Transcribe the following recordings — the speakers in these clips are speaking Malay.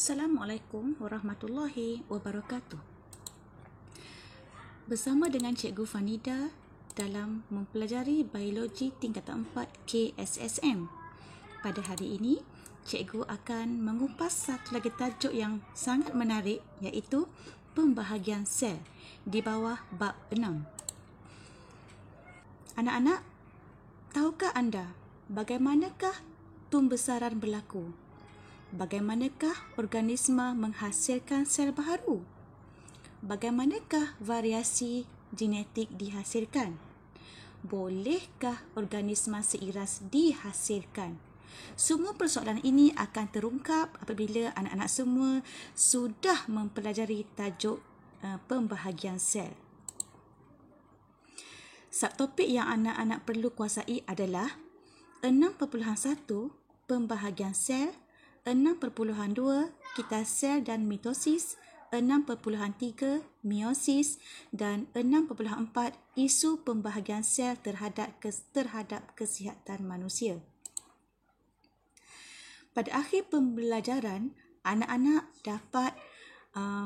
Assalamualaikum warahmatullahi wabarakatuh. Bersama dengan Cikgu Fanida dalam mempelajari biologi tingkatan 4 KSSM. Pada hari ini, Cikgu akan mengupas satu lagi tajuk yang sangat menarik, iaitu pembahagian sel di bawah bab 6. Anak-anak, tahukah anda bagaimanakah tumbesaran berlaku? Bagaimanakah organisma menghasilkan sel baharu? Bagaimanakah variasi genetik dihasilkan? Bolehkah organisma seiras dihasilkan? Semua persoalan ini akan terungkap apabila anak-anak semua sudah mempelajari tajuk pembahagian sel. Subtopik yang anak-anak perlu kuasai adalah 6.1 pembahagian sel, 6.2 kita sel dan mitosis, 6.3 meiosis dan 6.4 isu pembahagian sel terhadap kesihatan manusia. Pada akhir pembelajaran, anak-anak dapat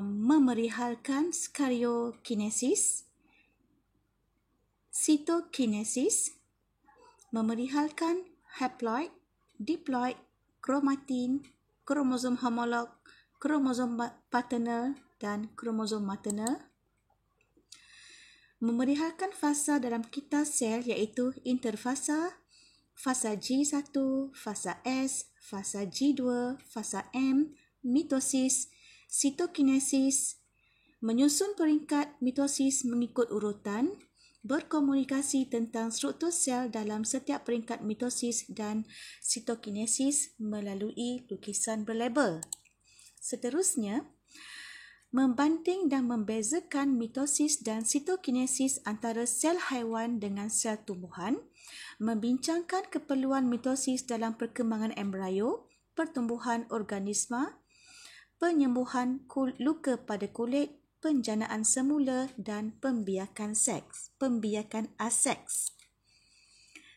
memerihalkan karyokinesis, sitokinesis, memerihalkan haploid, diploid, kromatin, kromosom homolog, kromosom paternal dan kromosom maternal. Memerihalkan fasa dalam kita sel iaitu interfasa, fasa G1, fasa S, fasa G2, fasa M, mitosis, sitokinesis, menyusun peringkat mitosis mengikut urutan, berkomunikasi tentang struktur sel dalam setiap peringkat mitosis dan sitokinesis melalui lukisan berlabel. Seterusnya, membanding dan membezakan mitosis dan sitokinesis antara sel haiwan dengan sel tumbuhan, membincangkan keperluan mitosis dalam perkembangan embrio, pertumbuhan organisma, penyembuhan luka pada kulit, penjanaan semula dan pembiakan aseks.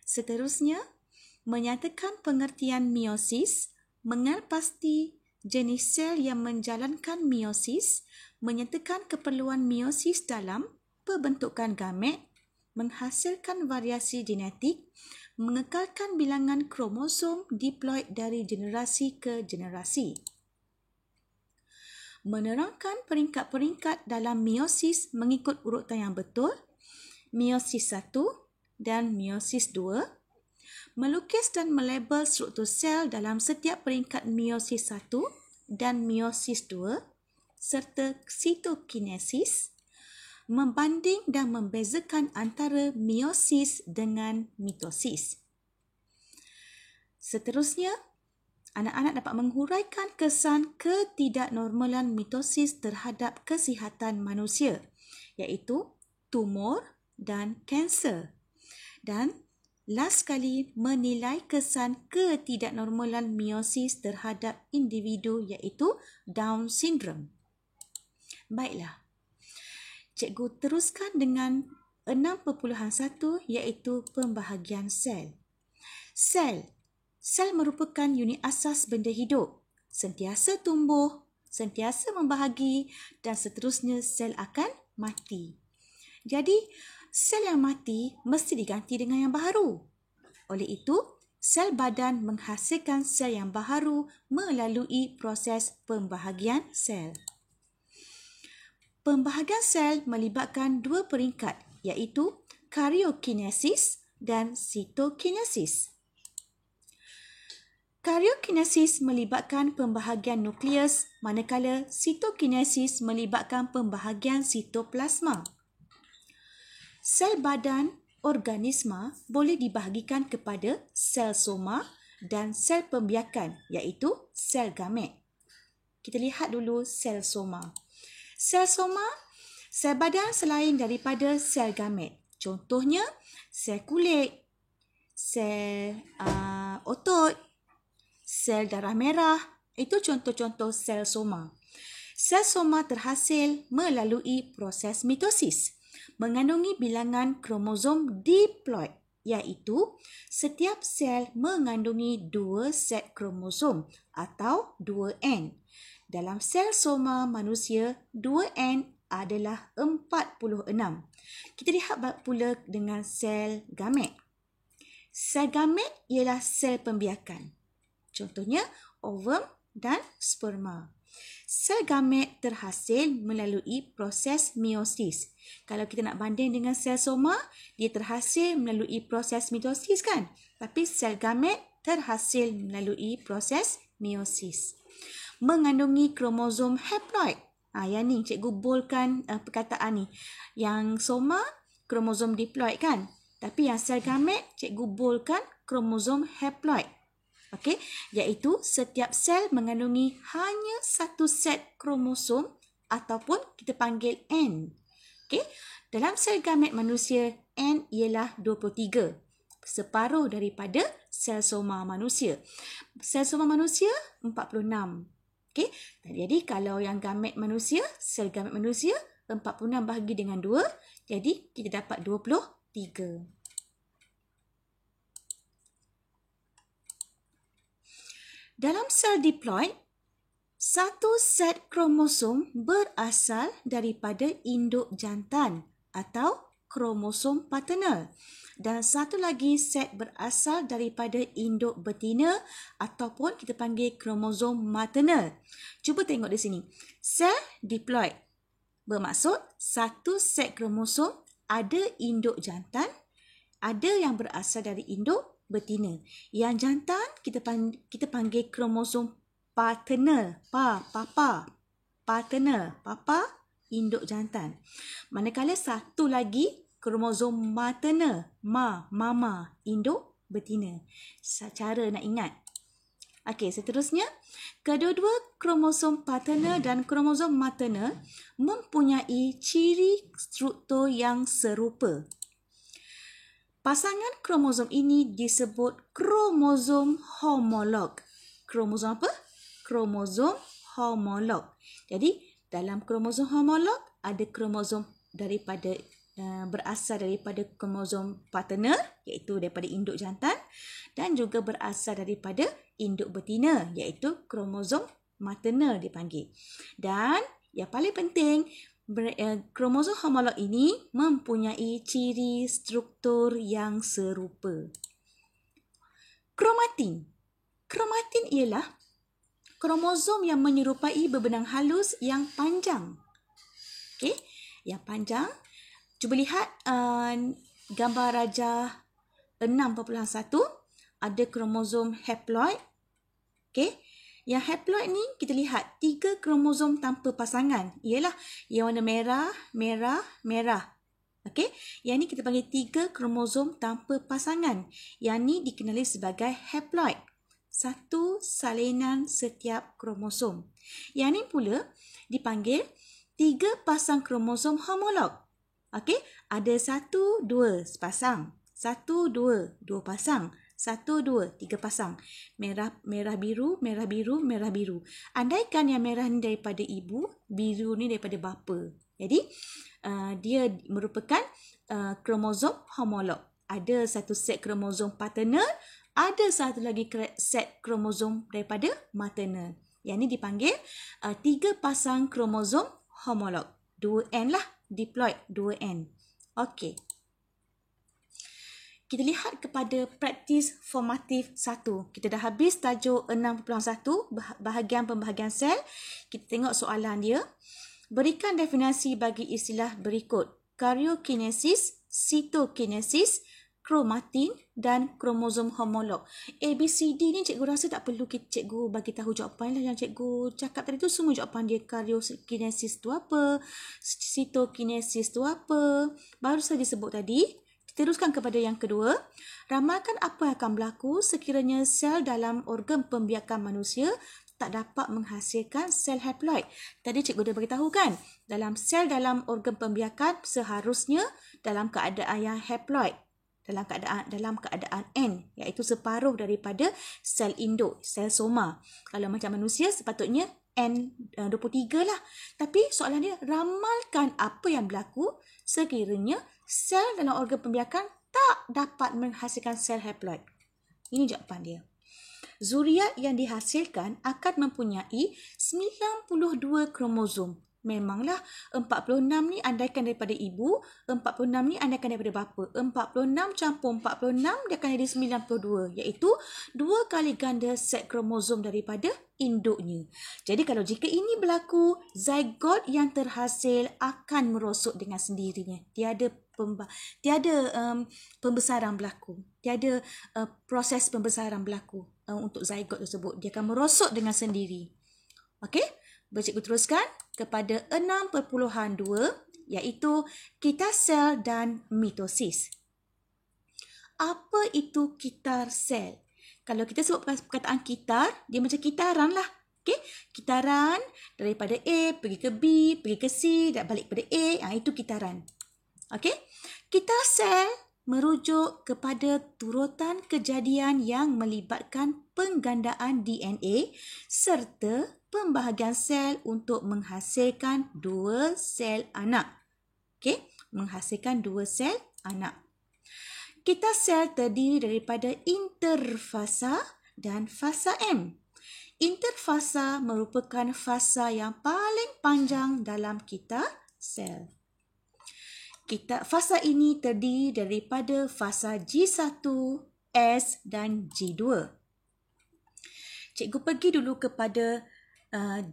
Seterusnya, menyatakan pengertian meiosis, mengenal pasti jenis sel yang menjalankan meiosis, menyatakan keperluan meiosis dalam pembentukan gamet, menghasilkan variasi genetik, mengekalkan bilangan kromosom diploid dari generasi ke generasi. Menerangkan peringkat-peringkat dalam meiosis mengikut urutan yang betul, meiosis 1 dan meiosis 2, melukis dan melabel struktur sel dalam setiap peringkat meiosis 1 dan meiosis 2, serta sitokinesis, membanding dan membezakan antara meiosis dengan mitosis. Seterusnya, anak-anak dapat menghuraikan kesan ketidaknormalan mitosis terhadap kesihatan manusia, iaitu tumor dan kanser. Dan last sekali, menilai kesan ketidaknormalan meiosis terhadap individu, iaitu Down syndrome. Baiklah, cikgu teruskan dengan 6.1 iaitu pembahagian sel. Sel merupakan unit asas benda hidup, sentiasa tumbuh, sentiasa membahagi dan seterusnya sel akan mati. Jadi, sel yang mati mesti diganti dengan yang baharu. Oleh itu, sel badan menghasilkan sel yang baharu melalui proses pembahagian sel. Pembahagian sel melibatkan dua peringkat, iaitu karyokinesis dan sitokinesis. Karyokinesis melibatkan pembahagian nukleus, manakala sitokinesis melibatkan pembahagian sitoplasma. Sel badan organisma boleh dibahagikan kepada sel soma dan sel pembiakan, iaitu sel gamet. Kita lihat dulu sel soma. Sel soma, sel badan selain daripada sel gamet. Contohnya, sel kulit, sel otot, sel darah merah, itu contoh-contoh sel soma. Sel soma terhasil melalui proses mitosis, mengandungi bilangan kromosom diploid, iaitu setiap sel mengandungi 2 set kromosom atau 2N. Dalam sel soma manusia, 2N adalah 46. Kita lihat pula dengan sel gamet. Sel gamet ialah sel pembiakan. Contohnya, ovum dan sperma. Sel gamet terhasil melalui proses meiosis. Kalau kita nak banding dengan sel soma, dia terhasil melalui proses mitosis kan? Tapi sel gamet terhasil melalui proses meiosis. Mengandungi kromosom haploid. Yang ni cikgu boldkan perkataan ni. Yang soma kromosom diploid kan? Tapi yang sel gamet cikgu boldkan kromosom haploid. Okey, iaitu setiap sel mengandungi hanya satu set kromosom ataupun kita panggil N. Okey, dalam sel gamet manusia N ialah 23. Separuh daripada sel soma manusia. Sel soma manusia 46. Okey, jadi kalau yang gamet manusia, sel gamet manusia 46 bahagi dengan 2, jadi kita dapat 23. Dalam sel diploid, satu set kromosom berasal daripada induk jantan atau kromosom paternal dan satu lagi set berasal daripada induk betina ataupun kita panggil kromosom maternal. Cuba tengok di sini. Sel diploid bermaksud satu set kromosom ada induk jantan, ada yang berasal dari induk betina. Yang jantan kita panggil kromosom paternal, paternal, papa induk jantan. Manakala satu lagi kromosom maternal, mama induk betina. Cara nak ingat. Okey, seterusnya, kedua-dua kromosom paternal dan kromosom maternal mempunyai ciri struktur yang serupa. Pasangan kromosom ini disebut kromosom homolog. Kromosom apa? Kromosom homolog. Jadi, dalam kromosom homolog ada kromosom berasal daripada kromosom paternal, iaitu daripada induk jantan, dan juga berasal daripada induk betina, iaitu kromosom maternal dipanggil. Dan yang paling penting, kromosom homolog ini mempunyai ciri struktur yang serupa. Kromatin. Kromatin ialah kromosom yang menyerupai berbenang halus yang panjang. Okey, yang panjang. Cuba lihat gambar rajah 6.1. Ada kromosom haploid. Okey. Yang haploid ni kita lihat 3 kromosom tanpa pasangan. Ialah yang warna merah, merah, merah. Okey. Yang ni kita panggil 3 kromosom tanpa pasangan. Yang ni dikenali sebagai haploid. Satu salinan setiap kromosom. Yang ni pula dipanggil 3 pasang kromosom homolog. Okey, ada 1, 2 sepasang. 1, 2, 2 pasang. 1, 2, 3 pasang. Merah, merah biru, merah biru, merah biru. Andaikan yang merah ni daripada ibu, biru ni daripada bapa. Jadi, dia merupakan kromosom homolog. Ada satu set kromosom paternal, ada satu lagi set kromosom daripada maternal. Yang ni dipanggil 3 pasang kromosom homolog. 2N lah. Diploid 2N. Okey. Kita lihat kepada praktis formatif 1. Kita dah habis tajuk 6.1, bahagian-pembahagian sel. Kita tengok soalan dia. Berikan definisi bagi istilah berikut. Karyokinesis, sitokinesis, kromatin dan kromosom homolog. A, B, C, D ni cikgu rasa tak perlu cikgu bagi tahu jawapan lah. Yang cikgu cakap tadi tu semua jawapan dia. Karyokinesis tu apa? Sitokinesis tu apa? Baru saja sebut tadi. Teruskan kepada yang kedua. Ramalkan apa yang akan berlaku sekiranya sel dalam organ pembiakan manusia tak dapat menghasilkan sel haploid. Tadi cikgu dah beritahu kan? Dalam sel dalam organ pembiakan seharusnya dalam keadaan yang haploid. Dalam keadaan N, iaitu separuh daripada sel induk, sel soma. Kalau macam manusia sepatutnya N23 lah. Tapi soalan dia, ramalkan apa yang berlaku sekiranya sel dalam organ pembiakan tak dapat menghasilkan sel haploid. Ini jawapan dia. Zuriat yang dihasilkan akan mempunyai 92 kromosom. Memanglah 46 ni andaikan daripada ibu, 46 ni andaikan daripada bapa. 46 campur 46 dia akan jadi 92, iaitu 2 kali ganda set kromosom daripada induknya. Jadi kalau jika ini berlaku, zygot yang terhasil akan merosot dengan sendirinya. Tiada pembesaran berlaku. Tiada proses pembesaran berlaku untuk zygot tersebut. Dia akan merosot dengan sendiri. Okey? Cikgu teruskan kepada 6.2 iaitu kitar sel dan mitosis. Apa itu kitar sel? Kalau kita sebut perkataan kitar, dia macam kitaran lah. Okay? Kitaran daripada A pergi ke B, pergi ke C dan balik pada A. Itu kitaran. Okay? Kitar sel merujuk kepada turutan kejadian yang melibatkan penggandaan DNA serta pembahagian sel untuk menghasilkan 2 sel anak. Okey, menghasilkan 2 sel anak. Kitar sel terdiri daripada interfasa dan fasa M. Interfasa merupakan fasa yang paling panjang dalam kitar sel. Fasa ini terdiri daripada fasa G1, S dan G2. Cikgu pergi dulu kepada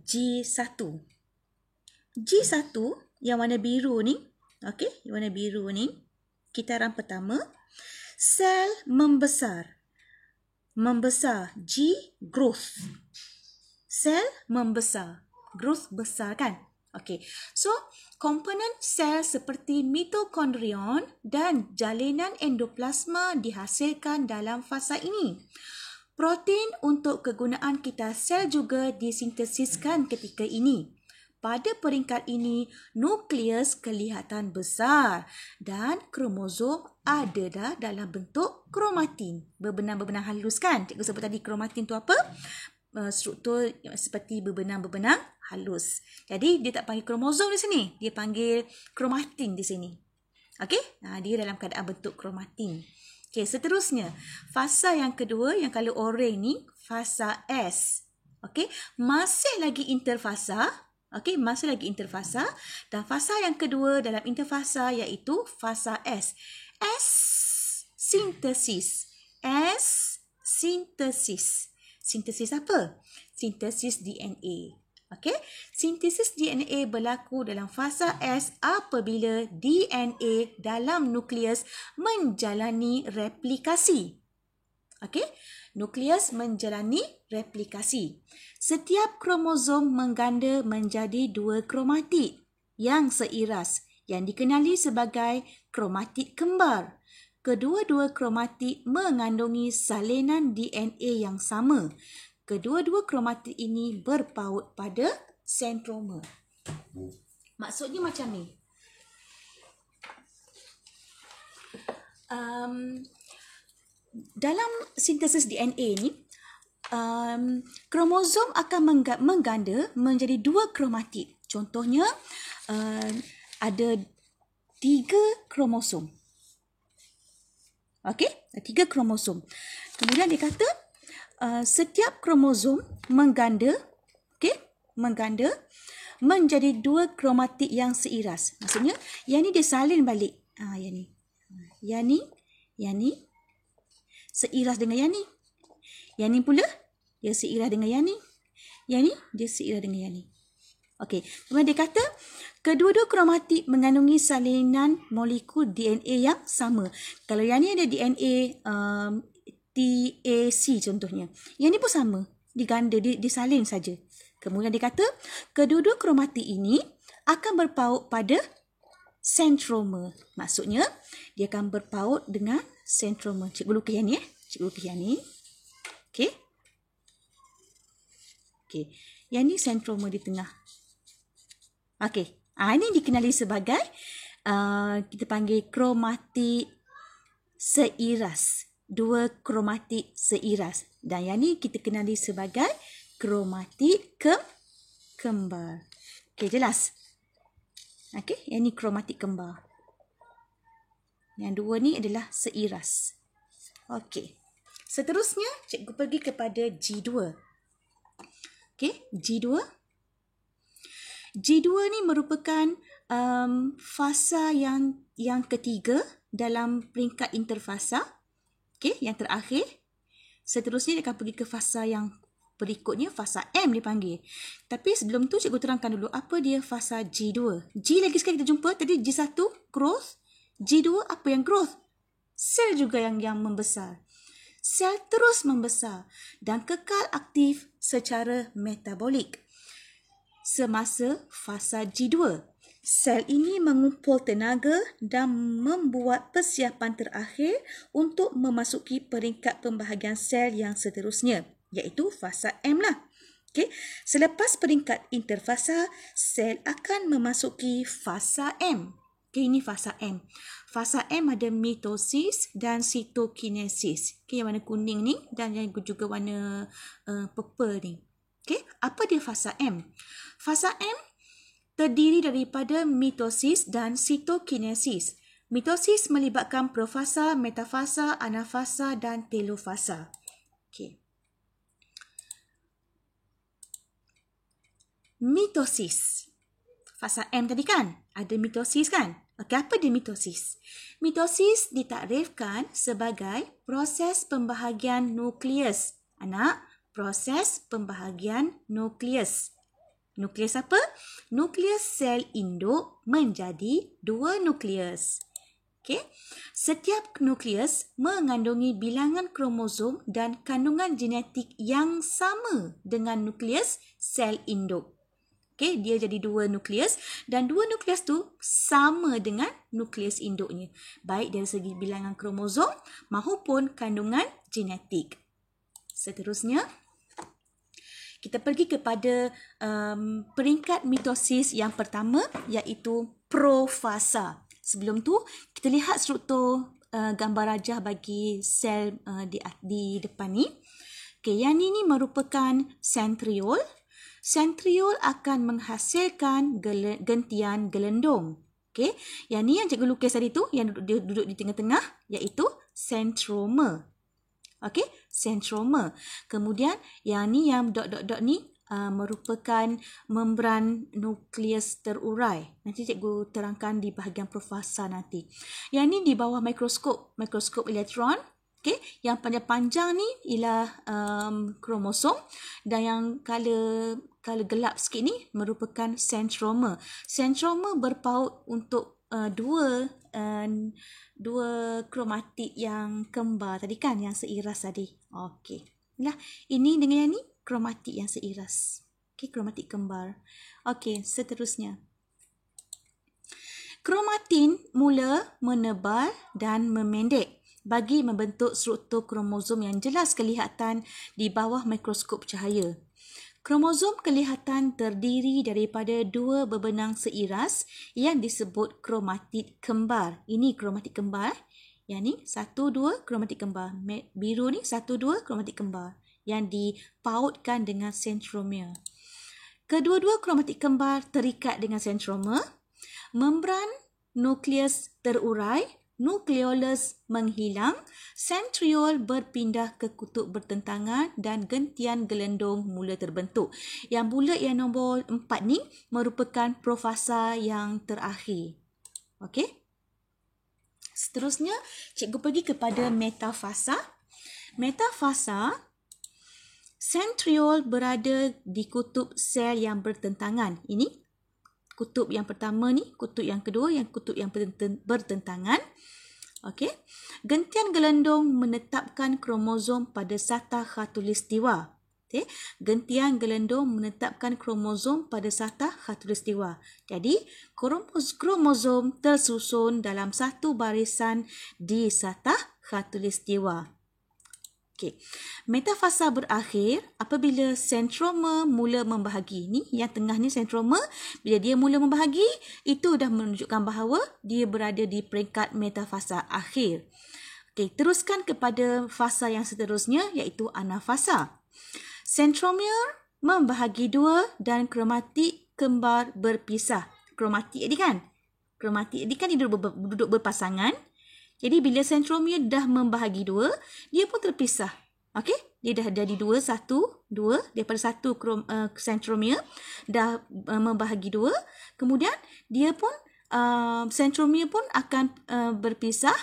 G1. G1 yang warna biru ni, okey, yang warna biru ni, kitaran pertama, sel membesar. Membesar, G growth. Sel membesar, growth besar kan? Okey. So, komponen sel seperti mitokondrion dan jalinan endoplasma dihasilkan dalam fasa ini. Protein untuk kegunaan kitar sel juga disintesiskan ketika ini. Pada peringkat ini, nukleus kelihatan besar dan kromosom ada dah dalam bentuk kromatin. Berbenang-benang halus kan? Cikgu sebut tadi kromatin tu apa? Struktur seperti berbenang-benang halus. Jadi, dia tak panggil kromosom di sini. Dia panggil kromatin di sini. Okey? Dia dalam keadaan bentuk kromatin. Okey, seterusnya. Fasa yang kedua, yang color oranye ni, fasa S. Okey? Masih lagi interfasa. Okey, masih lagi interfasa. Dan fasa yang kedua dalam interfasa iaitu fasa S. S, sintesis. S, sintesis. Sintesis apa? Sintesis DNA. Okey? Sintesis DNA berlaku dalam fasa S apabila DNA dalam nukleus menjalani replikasi. Okey? Nukleus menjalani replikasi. Setiap kromosom mengganda menjadi 2 kromatid yang seiras yang dikenali sebagai kromatid kembar. Kedua-dua kromatid mengandungi salinan DNA yang sama. Kedua-dua kromatid ini berpaut pada sentroma. Maksudnya macam ni. Dalam sintesis DNA ni, kromosom akan mengganda menjadi 2 kromatid. Contohnya, ada 3 kromosom. Okey, 3 kromosom. Kemudian dia kata setiap kromosom mengganda, okey, mengganda menjadi 2 kromatid yang seiras. Maksudnya yang ni dia salin balik. Yang ni. Yang ni seiras dengan yang ni. Yang ni pula dia seiras dengan yang ni. Yang ni dia seiras dengan yang ni. Okey, kemudian dia kata kedua-dua kromatid mengandungi salinan molekul DNA yang sama. Kalau yang ni ada DNA TAC contohnya. Yang ni pun sama. Diganda, disalin saja. Kemudian dia kata kedua-dua kromatid ini akan berpaut pada sentroma. Maksudnya dia akan berpaut dengan sentroma. Cikgu lukis yang ni Cikgu lukis yang ni. Okey. Okey. Yang ni sentroma di tengah. Okey. Ini dikenali sebagai kita panggil kromatid seiras. 2 kromatid seiras. Dan yang ni kita kenali sebagai kromatid kembar. Okey, jelas? Okey, yang ni kromatid kembar. Yang dua ni adalah seiras. Okey. Seterusnya, cikgu pergi kepada G2. Okey, G2. G2 ni merupakan fasa yang ketiga dalam peringkat interfasa. Okey, yang terakhir. Seterusnya dia akan pergi ke fasa yang berikutnya, fasa M dipanggil. Tapi sebelum tu cikgu terangkan dulu apa dia fasa G2. G lagi sekali kita jumpa, tadi G1 growth, G2 apa yang growth? Sel juga yang membesar. Sel terus membesar dan kekal aktif secara metabolik. Semasa fasa G2, sel ini mengumpul tenaga dan membuat persiapan terakhir untuk memasuki peringkat pembahagian sel yang seterusnya, iaitu fasa M lah. Okay. Selepas peringkat interfasa, sel akan memasuki fasa M. Okay, ini fasa M. Fasa M ada mitosis dan sitokinesis. Okay, yang warna kuning ni dan yang juga warna purple ni. Okay, apa dia fasa M? Fasa M terdiri daripada mitosis dan sitokinesis. Mitosis melibatkan profasa, metafasa, anafasa dan telofasa. Okay. Mitosis. Fasa M tadi kan? Ada mitosis kan? Okey, apa dia mitosis? Mitosis ditakrifkan sebagai proses pembahagian nukleus. Anak, proses pembahagian nukleus. Nukleus apa? Nukleus sel induk menjadi 2 nukleus. Okey. Setiap nukleus mengandungi bilangan kromosom dan kandungan genetik yang sama dengan nukleus sel induk. Okey, dia jadi 2 nukleus dan 2 nukleus tu sama dengan nukleus induknya. Baik dari segi bilangan kromosom maupun kandungan genetik. Seterusnya, kita pergi kepada peringkat mitosis yang pertama, iaitu profasa. Sebelum tu, kita lihat struktur gambar rajah bagi sel di depan ni. Okay, yang ini merupakan centriole. Centriole akan menghasilkan gentian gelendong. Okay, yang ni yang cikgu lukis tadi tu, yang duduk di tengah-tengah, iaitu centroma. Okey, centroma. Kemudian yang ni, yang dot-dot-dot ni merupakan membran nukleus terurai. Nanti cikgu terangkan di bahagian profasa nanti. Yang ni di bawah mikroskop elektron. Okey, yang panjang-panjang ni ialah kromosom dan yang color gelap sikit ni merupakan centroma. Centroma berpaut untuk dua kromatik yang kembar tadi kan, yang seiras tadi. Okey. Nah, ini dengan yang ni kromatik yang seiras. Okey, kromatik kembar. Okey, seterusnya. Kromatin mula menebal dan memendek bagi membentuk struktur kromosom yang jelas kelihatan di bawah mikroskop cahaya. Kromosom kelihatan terdiri daripada 2 bebenang seiras yang disebut kromatid kembar. Ini kromatid kembar. Yang ni 1-2 kromatid kembar. Biru ni 1-2 kromatid kembar yang dipautkan dengan centromere. Kedua-dua kromatid kembar terikat dengan centroma. Membran nukleus terurai, nukleolus menghilang, centriole berpindah ke kutub bertentangan dan gentian gelendong mula terbentuk. Yang bulat yang nombor 4 ni merupakan profasa yang terakhir. Okey. Seterusnya, cikgu pergi kepada metafasa. Metafasa, centriole berada di kutub sel yang bertentangan. Ini kutub yang pertama ni, kutub yang kedua, yang kutub yang bertentangan. Okey. Gentian gelendong menetapkan kromosom pada satah khatulistiwa. Okey. Gentian gelendong menetapkan kromosom pada satah khatulistiwa. Jadi, kromosom tersusun dalam satu barisan di satah khatulistiwa. Okey. Metafasa berakhir apabila centroma mula membahagi. Ni yang tengah ni centroma, bila dia mula membahagi, itu dah menunjukkan bahawa dia berada di peringkat metafasa akhir. Okey, teruskan kepada fasa yang seterusnya, iaitu anafasa. Centromere membahagi 2 dan kromatik kembar berpisah. Kromatik tadi kan? Kromatik tadi kan dia duduk berpasangan. Jadi bila sentromere dah membahagi dua, dia pun terpisah. Okey, dia dah jadi dua, daripada satu sentromere dah membahagi dua. Kemudian dia pun sentromere pun akan berpisah.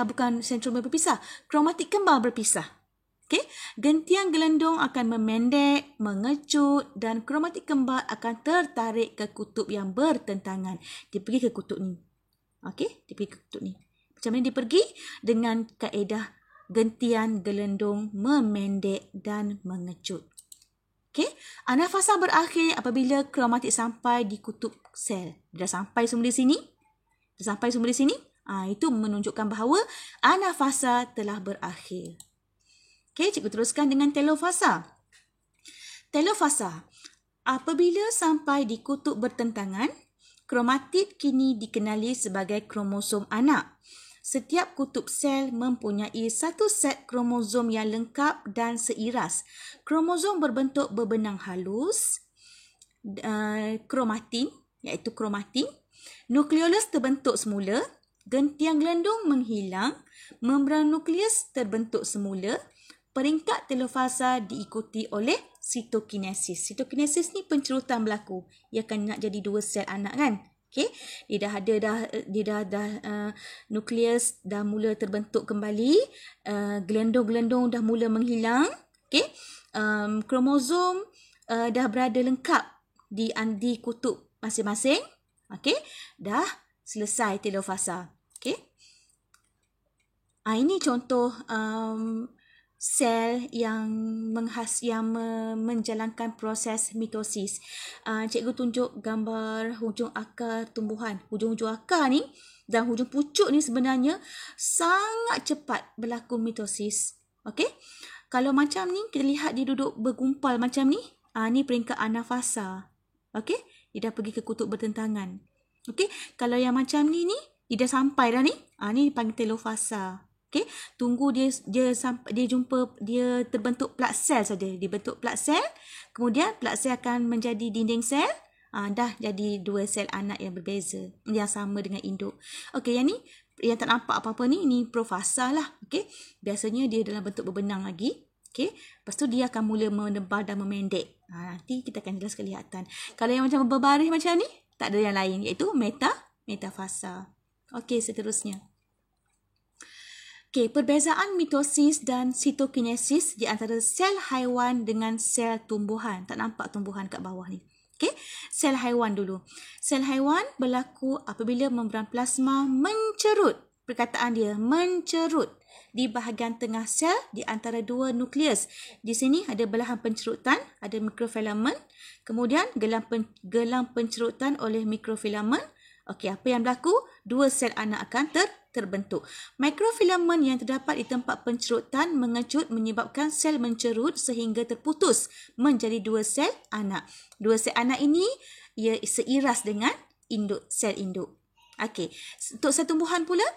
Bukan sentromere berpisah, kromatik kembar berpisah. Okey, gentian gelendung akan memendek, mengecut dan kromatik kembar akan tertarik ke kutub yang bertentangan. Dia pergi ke kutub ni. Okey, dia pergi ke kutub ni. Macam mana dia pergi? Dengan kaedah gentian gelendung memendek dan mengecut. Okey, anafasa berakhir apabila kromatik sampai di kutub sel. Dah sampai semula di sini? Itu menunjukkan bahawa anafasa telah berakhir. Okey, cikgu teruskan dengan telofasa. Telofasa. Apabila sampai di kutub bertentangan, kromatid kini dikenali sebagai kromosom anak. Setiap kutub sel mempunyai satu set kromosom yang lengkap dan seiras. Kromosom berbentuk berbenang halus, kromatin, iaitu kromatin. Nukleolus terbentuk semula, gentian gelendung menghilang, membran nukleus terbentuk semula. Peringkat telofasa diikuti oleh sitokinesis. Sitokinesis ni pencerutan berlaku. Ia akan nak jadi dua sel anak kan? Okey, dia dah nukleus dah mula terbentuk kembali, gelendung-gelendung dah mula menghilang. Okey, kromosom dah berada lengkap di kutub masing-masing. Okey, dah selesai telofasa. Okey. Ini contoh sel yang menjalankan proses mitosis. Cikgu tunjuk gambar hujung akar tumbuhan. Hujung-hujung akar ni dan hujung pucuk ni sebenarnya sangat cepat berlaku mitosis. Okey. Kalau macam ni, kita lihat dia duduk bergumpal macam ni. Ni peringkat anafasa. Okey. Dia dah pergi ke kutub bertentangan. Okey. Kalau yang macam ni, dia dah sampai dah ni. Ni dipanggil telofasa. Okey, tunggu dia terbentuk plak sel saja. Dia bentuk plak sel, kemudian plak sel akan menjadi dinding sel. Dah jadi dua sel anak yang berbeza, yang sama dengan induk. Okey, yang ni yang tak nampak apa-apa ni profasa lah. Okey, biasanya dia dalam bentuk berbenang lagi. Okey, lepas tu dia akan mula menebar dan memendek. Nanti kita akan jelas kelihatan. Kalau yang macam berbaris macam ni, tak ada yang lain, iaitu metafasa. Okey, seterusnya. Okey, perbezaan mitosis dan sitokinesis di antara sel haiwan dengan sel tumbuhan. Tak nampak tumbuhan kat bawah ni. Okey, sel haiwan dulu. Sel haiwan berlaku apabila membran plasma mencerut. Perkataan dia mencerut di bahagian tengah sel di antara dua nukleus. Di sini ada belahan pencerutan, ada mikrofilament. Kemudian gelang pencerutan oleh mikrofilament. Okey, apa yang berlaku? Dua sel anak akan terbentuk. Mikrofilament yang terdapat di tempat pencerutan mengecut menyebabkan sel mencerut sehingga terputus menjadi dua sel anak. Dua sel anak ini ia seiras dengan sel induk. Okey, untuk sel tumbuhan pula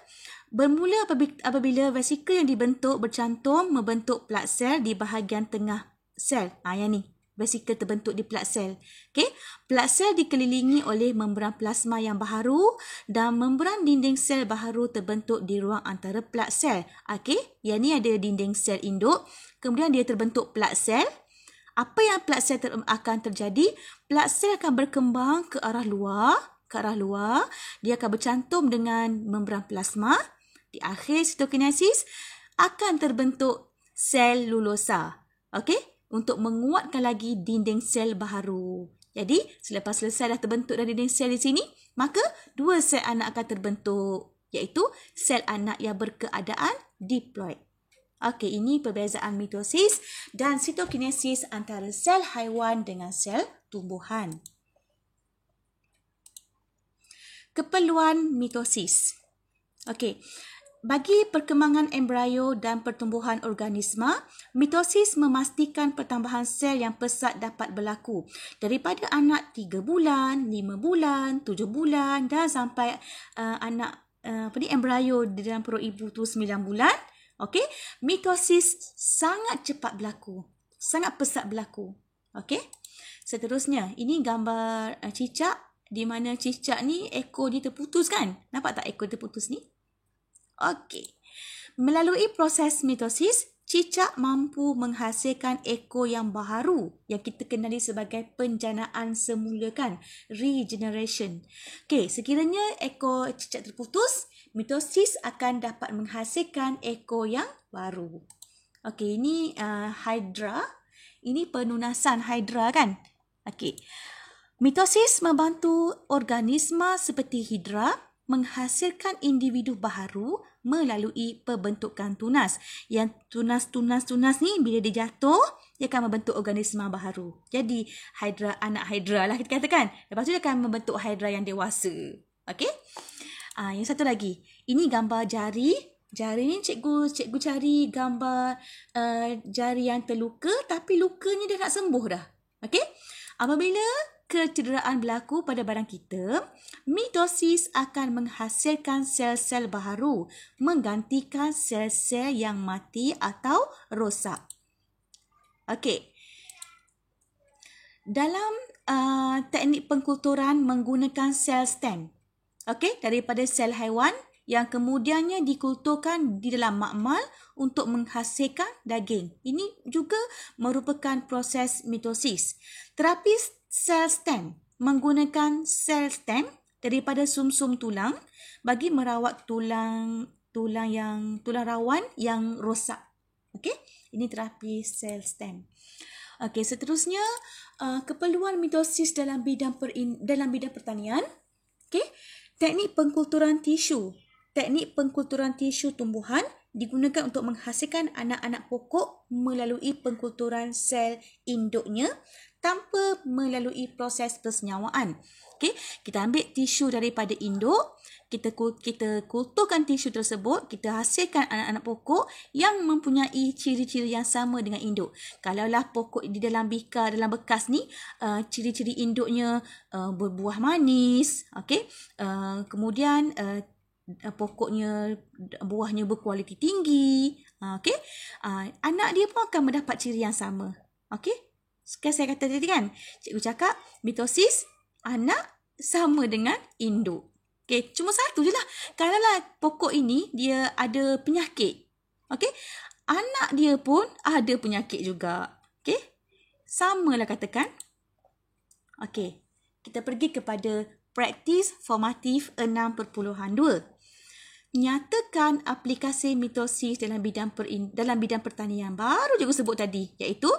bermula apabila vesikel yang dibentuk bercantum membentuk plak sel di bahagian tengah sel. Yang ni. Vesikel terbentuk di plak sel. Okey, plak sel dikelilingi oleh membran plasma yang baharu dan membran dinding sel baharu terbentuk di ruang antara plak sel. Okey, yang ni ada dinding sel induk, kemudian dia terbentuk plak sel. Apa yang plak sel akan terjadi? Plak sel akan berkembang ke arah luar, dia akan bercantum dengan membran plasma. Di akhir sitokinesis akan terbentuk sel lulosa. Okey, untuk menguatkan lagi dinding sel baharu. Jadi, selepas selesai dah terbentuk dah dinding sel di sini, maka dua sel anak akan terbentuk, iaitu sel anak yang berkeadaan diploid. Okey, ini perbezaan mitosis dan sitokinesis antara sel haiwan dengan sel tumbuhan. Keperluan mitosis. Okey. Bagi perkembangan embrio dan pertumbuhan organisma, mitosis memastikan pertambahan sel yang pesat dapat berlaku. Daripada anak 3 bulan, 5 bulan, 7 bulan dan sampai embrio di dalam perut ibu tu 9 bulan. Okey, mitosis sangat cepat berlaku. Sangat pesat berlaku. Okey. Seterusnya, ini gambar cicak Di mana cicak ni ekor dia terputus kan? Nampak tak ekor terputus ni? Okey. Melalui proses mitosis, cicak mampu menghasilkan ekor yang baharu yang kita kenali sebagai penjanaan semula kan? Regeneration. Okey, sekiranya ekor cicak terputus, mitosis akan dapat menghasilkan ekor yang baru. Okey, ini hydra. Ini penunasan hydra kan? Okey. Mitosis membantu organisma seperti hidra menghasilkan individu baharu melalui pembentukan tunas. Yang tunas ni bila dia jatuh, dia akan membentuk organisma baharu. Jadi, hydra, anak hydra lah kita katakan. Lepas tu dia akan membentuk hydra yang dewasa. Okey? Yang satu lagi. Ini gambar jari. Jari ni cikgu cari gambar jari yang terluka tapi lukanya dah nak sembuh dah. Okey? Apabila kecederaan berlaku pada barang kita, mitosis akan menghasilkan sel-sel baharu menggantikan sel-sel yang mati atau rosak. Okey. Dalam teknik pengkulturan menggunakan sel stem. Okey, daripada sel haiwan yang kemudiannya dikulturkan di dalam makmal untuk menghasilkan daging. Ini juga merupakan proses mitosis. Terapi sel stem menggunakan sel stem daripada sumsum tulang bagi merawat tulang rawan yang rosak. Okey, ini terapi sel stem. Okey, seterusnya keperluan mitosis dalam bidang pertanian. Okey, teknik pengkulturan tisu. Teknik pengkulturan tisu tumbuhan digunakan untuk menghasilkan anak-anak pokok melalui pengkulturan sel induknya tanpa melalui proses persenyawaan. Okey, kita ambil tisu daripada induk, kita kulturkan tisu tersebut, kita hasilkan anak-anak pokok yang mempunyai ciri-ciri yang sama dengan induk. Kalaulah pokok di dalam bika, dalam bekas ni, ciri-ciri induknya berbuah manis, okey. Kemudian pokoknya, buahnya berkualiti tinggi, okey. Anak dia pun akan mendapat ciri yang sama. Okey. Sekarang saya kata tadi kan, cikgu cakap mitosis anak sama dengan induk. Okey, cuma satu je lah. Kalaulah pokok ini dia ada penyakit, okey, anak dia pun ada penyakit juga. Okey, samalah katakan. Okey, kita pergi kepada praktis formatif 6.2. Nyatakan aplikasi mitosis dalam bidang pertanian. Baru cikgu sebut tadi, iaitu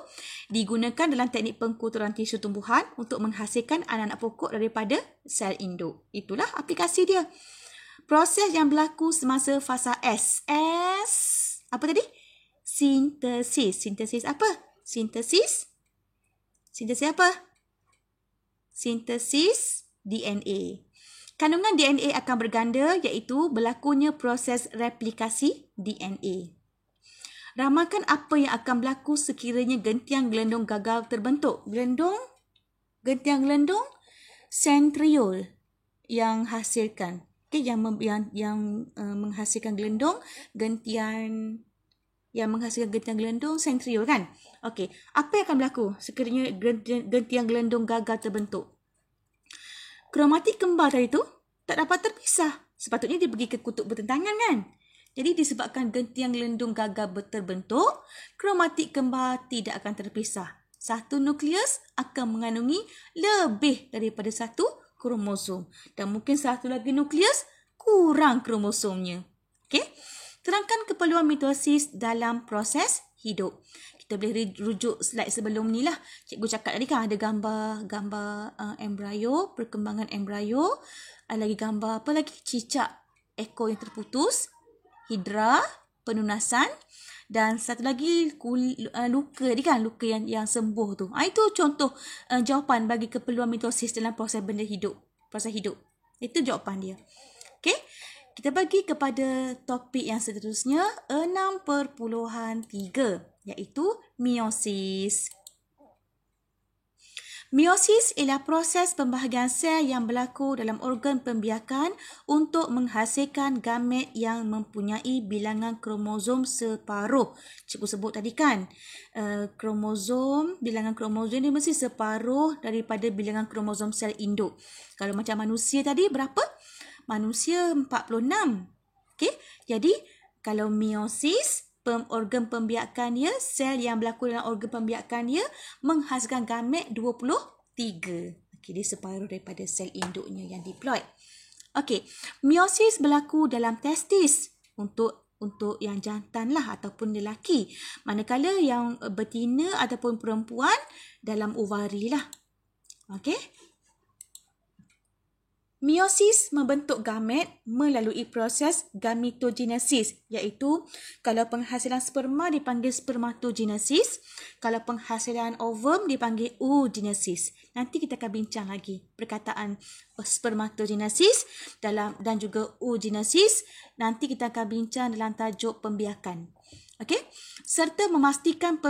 digunakan dalam teknik pengkulturan tisu tumbuhan untuk menghasilkan anak-anak pokok daripada sel induk. Itulah aplikasi dia. Proses yang berlaku semasa fasa S. Apa tadi? Sintesis. Sintesis apa? Sintesis apa? Sintesis DNA. Kandungan DNA akan berganda iaitu berlakunya proses replikasi DNA. Ramalkan apa yang akan berlaku sekiranya gentian gelendong gagal terbentuk. Gentian gelendong centriole yang hasilkan. Okay, yang menghasilkan gelendong gentian gelendong centriole kan. Okey, apa yang akan berlaku sekiranya gentian gelendong gagal terbentuk? Kromatik kembar tadi tu tak dapat terpisah. Sepatutnya dia pergi ke kutub bertentangan kan? Jadi disebabkan gentian gelendong gagal terbentuk, kromatik kembar tidak akan terpisah. Satu nukleus akan mengandungi lebih daripada satu kromosom. Dan mungkin satu lagi nukleus kurang kromosomnya. Okey? Terangkan keperluan mitosis dalam proses hidup. Kita boleh rujuk slide sebelum ni lah. Cikgu cakap tadi kan ada gambar embrio, perkembangan embrio. Ada lagi gambar apa lagi? Cicak ekor yang terputus, hidra, penunasan. Dan satu lagi luka tadi kan, luka yang sembuh tu. Itu contoh jawapan bagi keperluan mitosis dalam proses benda hidup. Proses hidup. Itu jawapan dia. Okey. Kita bagi kepada topik yang seterusnya 6.3 iaitu meiosis. Meiosis ialah proses pembahagian sel yang berlaku dalam organ pembiakan untuk menghasilkan gamet yang mempunyai bilangan kromosom separuh. Cikgu sebut tadi kan, bilangan kromosom ni mesti separuh daripada bilangan kromosom sel induk. Kalau macam manusia tadi berapa? Manusia 46. Okey, jadi kalau meiosis, organ pembiakan dia, sel yang berlaku dalam organ pembiakan dia menghasilkan gamet 23. Okey, dia separuh daripada sel induknya yang diploid. Okey, meiosis berlaku dalam testis untuk yang jantan lah ataupun lelaki. Manakala yang betina ataupun perempuan dalam ovari lah. Okey. Meiosis membentuk gamet melalui proses gametogenesis, iaitu kalau penghasilan sperma dipanggil spermatogenesis, kalau penghasilan ovum dipanggil oogenesis. Nanti kita akan bincang lagi perkataan spermatogenesis dan juga oogenesis. Nanti kita akan bincang dalam tajuk pembiakan. Okey, serta memastikan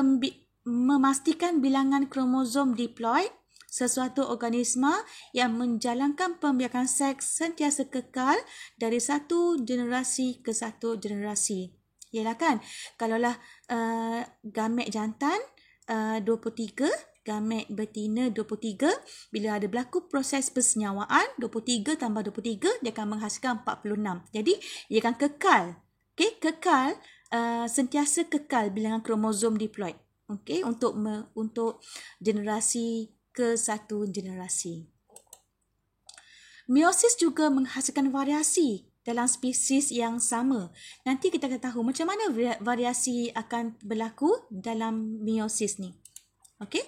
bilangan kromosom diploid. Sesuatu organisma yang menjalankan pembiakan seks sentiasa kekal dari satu generasi ke satu generasi. Yalah kan, kalaulah gamet jantan 23, gamet betina 23, bila ada berlaku proses persenyawaan 23 tambah 23 dia akan menghasilkan 46. Jadi dia akan kekal. Okey, kekal, sentiasa kekal bilangan kromosom diploid. Okey, untuk generasi ke satu generasi. Meiosis juga menghasilkan variasi dalam spesies yang sama. Nanti kita akan tahu macam mana variasi akan berlaku dalam meiosis ni. Okey.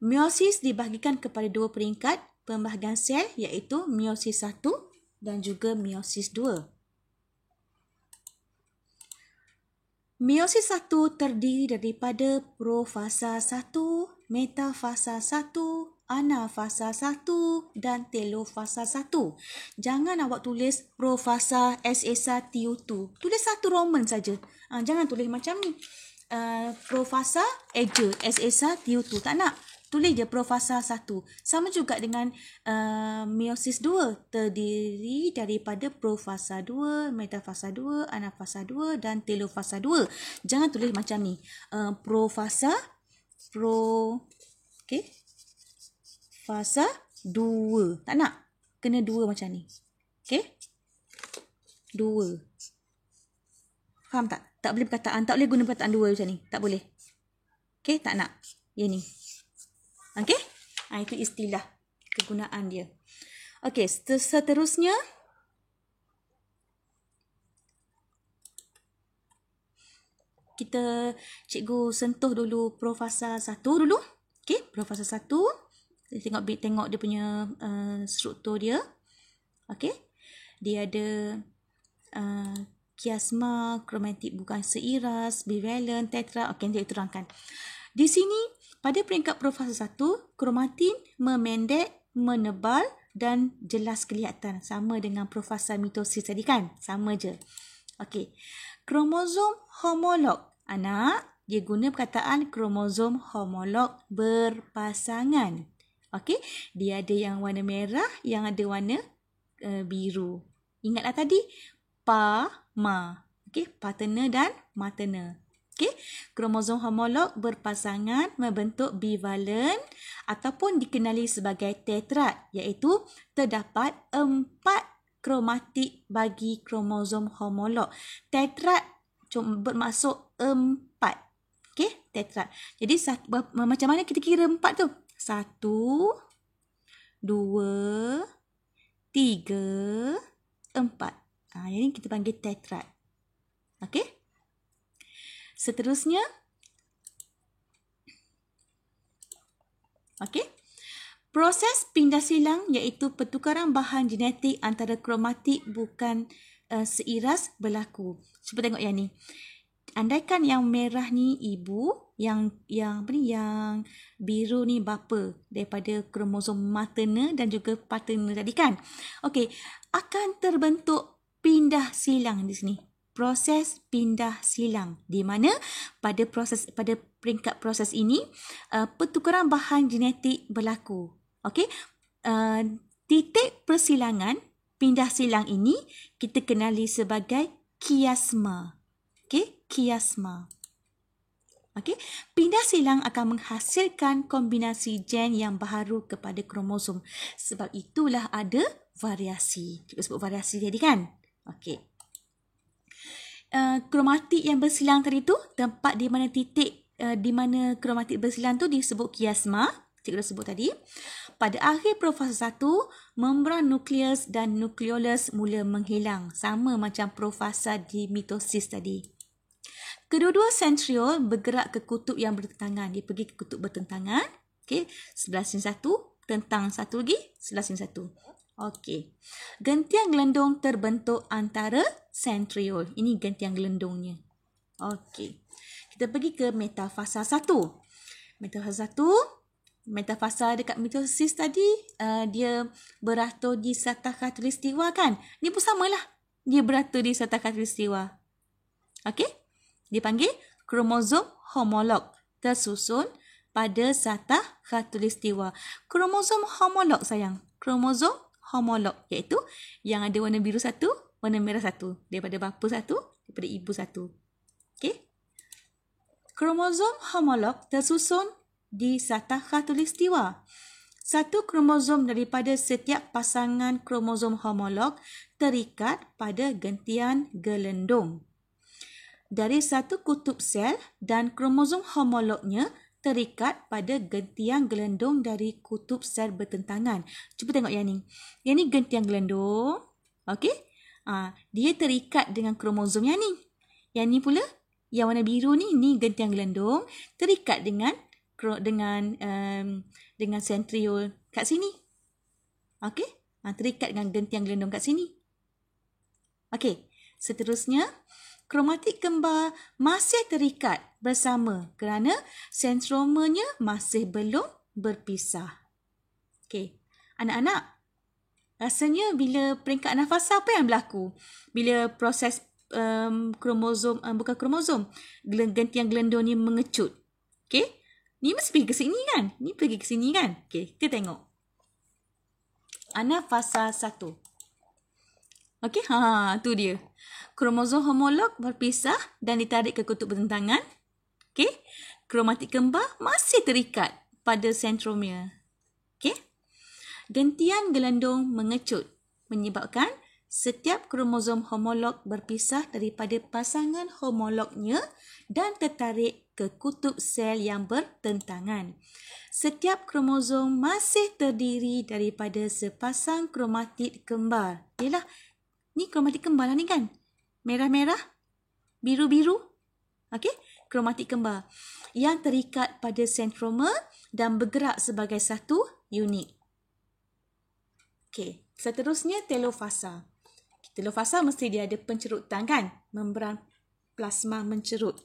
Meiosis dibahagikan kepada dua peringkat pembahagian sel, iaitu meiosis 1 dan juga meiosis 2. Meiosis 1 terdiri daripada profasa 1, metafasa 1, anafasa 1 dan telofasa 1. Jangan awak tulis profasa SSA TU2. Tulis satu Roman saja. Jangan tulis macam ni. Profasa eja SSA TU2. Tak nak. Tulis je profasa 1. Sama juga dengan meiosis 2. Terdiri daripada profasa 2, metafasa 2, anafasa 2 dan telofasa 2. Jangan tulis macam ni. Fasa 2. Tak nak. Kena 2 macam ni. Okey? 2. Faham tak? Tak boleh guna perkataan 2 macam ni. Tak boleh. Okey? Tak nak. Yang ni. Okey? Itu istilah kegunaan dia. Okey, seterusnya cikgu sentuh dulu profasa 1 dulu. Okey, profasa 1. Tengok dia punya struktur dia. Okey. Dia ada kiasma, kromatik bukan seiras, bivalent, tetra. Okey, nanti terangkan. Di sini pada peringkat profasa 1, kromatin memendek, menebal dan jelas kelihatan. Sama dengan profasa mitosis tadi kan? Sama je. Okey. Kromosom homolog. Anak, dia guna perkataan kromosom homolog berpasangan. Okey. Dia ada yang warna merah, yang ada warna biru. Ingatlah tadi, ma. Okey, paternal dan maternal. Okey, kromosom homolog berpasangan membentuk bivalent ataupun dikenali sebagai tetrad, iaitu terdapat 4 kromatik bagi kromosom homolog. Tetrad bermaksud 4. Okey, tetrad. Jadi macam mana kita kira 4 tu? 1, 2, 3, 4. Yang ni kita panggil tetrad. Okey. Seterusnya, okey, proses pindah silang iaitu pertukaran bahan genetik antara kromatik bukan seiras berlaku. Cuba tengok yang ni. Andaikan yang merah ni ibu, yang biru ni bapa daripada kromosom maternal dan juga paternal tadi kan. Okey, akan terbentuk pindah silang di sini. proses pindah silang, di mana pada peringkat proses ini pertukaran bahan genetik berlaku. Okey, titik persilangan pindah silang ini kita kenali sebagai kiasma. Okey, kiasma. Okey, pindah silang akan menghasilkan kombinasi gen yang baharu kepada kromosom. Sebab itulah ada variasi. Kita sebut variasi tadi kan? Okey. Kromatik yang bersilang tadi tu, tempat di mana titik di mana kromatik bersilang tu disebut kiasma. Cikgu dah sebut tadi. Pada akhir profasa 1, membran nukleus dan nukleolus mula menghilang. Sama macam profasa di mitosis tadi. Kedua-dua sentriol bergerak ke kutub yang bertentangan. Dia pergi ke kutub bertentangan. Okey, sebelah sini satu, tentang satu lagi, sebelah sini satu. Okey. Gentian gelendung terbentuk antara sentriol. Ini gentian gelendungnya. Okey. Kita pergi ke metafasa 1. Metafasa 1, metafasa dekat mitosis tadi, dia beratur di satah khatulistiwa kan? Ni pun samalah. Dia beratur di satah khatulistiwa. Okey? Dipanggil kromosom homolog. Tersusun pada satah khatulistiwa. Kromosom homolog sayang. Kromosom homolog, iaitu yang ada warna biru satu, warna merah satu. Daripada bapa satu, daripada ibu satu. Okey. Kromosom homolog tersusun di satah khatulistiwa. Satu kromosom daripada setiap pasangan kromosom homolog terikat pada gentian gelendung. Dari satu kutub sel dan kromosom homolognya terikat pada gentian gelendung dari kutub sel bertentangan. Cuba tengok yang ni. Yang ni gentian gelendung. Okey. Dia terikat dengan kromosom yang ni. Yang ni pula, yang warna biru ni gentian gelendung terikat dengan sentriol kat sini. Okey. Terikat dengan gentian gelendung kat sini. Okey. Seterusnya, kromatik kembar masih terikat bersama kerana sentromanya masih belum berpisah. Okey. Anak-anak, rasanya bila peringkat nafasa apa yang berlaku? Bila proses gentian gelendung ni mengecut. Okey. Ni mesti pergi ke sini kan? Ni pergi ke sini kan? Okey, kita tengok. Anafasa 1. Okey, tu dia. Kromosom homolog berpisah dan ditarik ke kutub bertentangan. Okey. Kromatik kembar masih terikat pada sentromere. Okey. Gentian gelendung mengecut menyebabkan setiap kromosom homolog berpisah daripada pasangan homolognya dan tertarik ke kutub sel yang bertentangan. Setiap kromosom masih terdiri daripada sepasang kromatik kembar. Yalah, ni kromatik kembar lah ni kan? Merah-merah, biru-biru. Okey, kromatik kembar yang terikat pada sentromer dan bergerak sebagai satu unit. Okey, seterusnya telofasa. Telofasa mesti dia ada pencerutan kan? Membran plasma mencerut.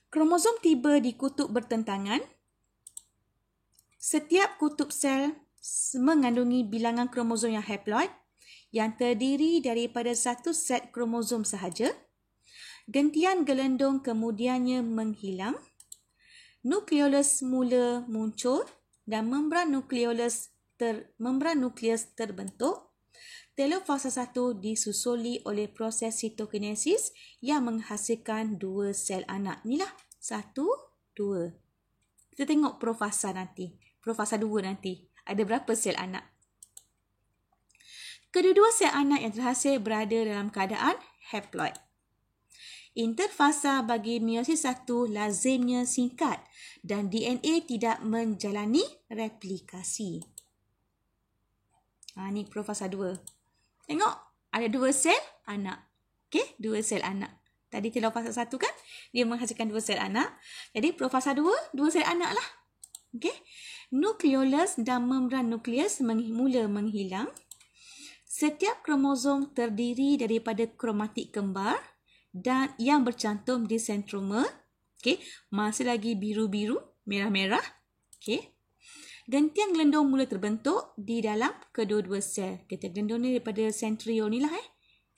Kromosom tiba di kutub bertentangan. Setiap kutub sel mengandungi bilangan kromosom yang haploid yang terdiri daripada satu set kromosom sahaja. Gentian gelendung kemudiannya menghilang. Nukleolus mula muncul dan membran nukleus terbentuk. Telofasa 1 disusuli oleh proses sitokinesis yang menghasilkan dua sel anak. Inilah 1, 2. Kita tengok profasa nanti. Profasa 2 nanti. Ada berapa sel anak? Kedua-dua sel anak yang terhasil berada dalam keadaan haploid. Interfasa bagi meiosis 1 lazimnya singkat dan DNA tidak menjalani replikasi. Ni profasa 2. Tengok, ada dua sel anak. Okey, dua sel anak. Tadi telofasa 1 kan, dia menghasilkan dua sel anak. Jadi profasa 2, dua sel anak lah. Okey. Nukleolus dan membran nukleus mula menghilang. Setiap kromosom terdiri daripada kromatik kembar dan yang bercantum di sentromer. Okey, masih lagi biru-biru, merah-merah. Okey. Gentian gelendung mula terbentuk di dalam kedua-dua sel. Gentian gelendung ni daripada sentriol ni lah.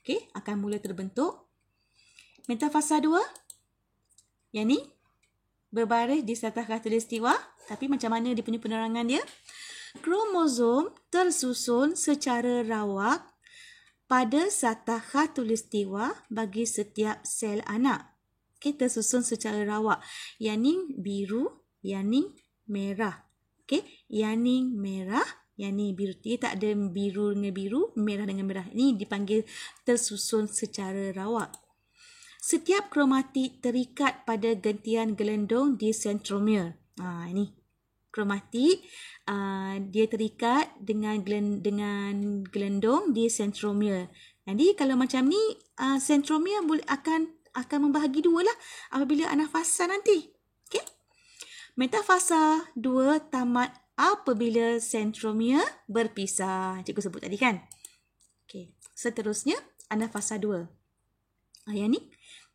Okey, akan mula terbentuk. Metafasa 2, yang ni berbaris di satah khatulistiwa. Tapi macam mana dia punya penerangan dia? Kromosom tersusun secara rawak pada satah khatulistiwa bagi setiap sel anak. Okey, tersusun secara rawak. Yang ni biru, yang ni merah. Okey, yang ni merah, yang ni biru. Dia tak ada biru dengan biru, merah dengan merah. Ini dipanggil tersusun secara rawak. Setiap kromatik terikat pada gentian gelendong di sentromer. Ini kromatik dia terikat dengan gelendong di sentromer. Jadi kalau macam ni sentromer akan membahagi dua lah apabila anafasa nanti. Okey. Metafasa 2 tamat apabila sentromer berpisah. Cikgu sebut tadi kan. Okey. Seterusnya anafasa 2. Yang ni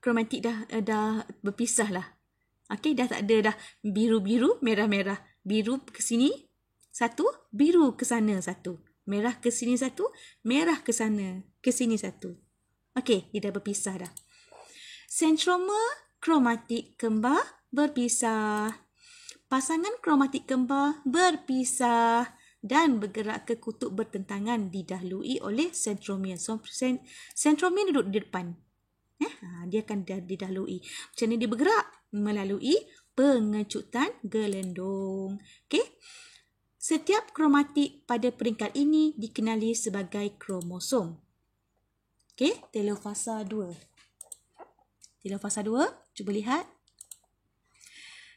kromatik dah berpisah lah. Okey, dah tak ada dah biru-biru, merah-merah. Biru ke sini satu, biru ke sana satu. Merah ke sini satu, merah ke sana, ke sini satu. Okey, dia dah berpisah dah. Sentromer kromatik kembar berpisah. Pasangan kromatik kembar berpisah dan bergerak ke kutub bertentangan didahului oleh sentromer. Sentromer duduk di depan. Dia akan didahului. Macam mana dia bergerak? Melalui pengecutan gelendong. Okey. Setiap kromatik pada peringkat ini dikenali sebagai kromosom. Okey, telofasa 2. Telofasa 2, cuba lihat.